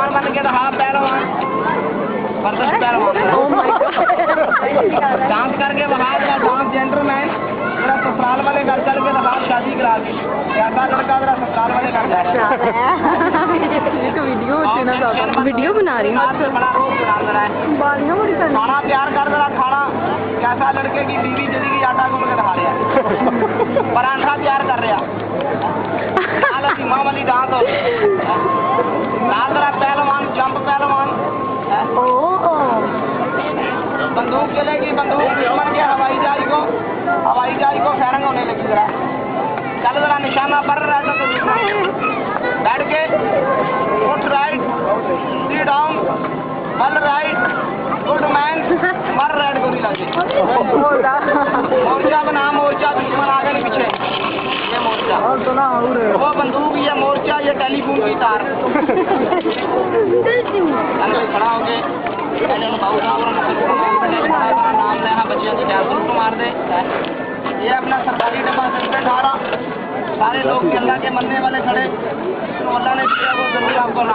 पहलवान बन के रहा, पहलवान जबरदस्त पहलवान डांस करके बहा दिया, डांस जेंटलमैन मेरा ससुराल वाले घर चल के रहा, शादी करा दी। कैसा लड़का मेरा ससुराल वाले घर जा रहा है, वीडियो बना रही हूँ, बड़ा रोज बना रहा है, खाना तैयार कर रहा, खाना कैसा लड़के की बीवी जल्दी की आटा गुन के खा रहा है, परांठा तैयार कर रहा, माँ वाली डांस हो पहलवान, जंप पहलवान, बंदूक चलेगी, बंदूक दुश्मन के हवाई जहाज को फायरिंग होने लगी। जरा चल जरा निशाना पर रहा था तो दुश्मन बैठ के उठ, राइट, सी डाउन, बल राइट, गुड मैन, मर रेड गोली लगी। मोर्चा बना, मोर्चा दुश्मन आगे नहीं पीछे, ये मोर्चा, वो बंदूक, ये मोर्चा, ये टेलीफोन की तार। खड़ा हो गए बाबू साहब नाम लेना, बच्चियों की जासूस मार दे, ये अपना सरकारी डब्बा से ढारा, सारे लोग अल्लाह के मरने वाले खड़े, तो अल्लाह ने दिया वो जरूर आपको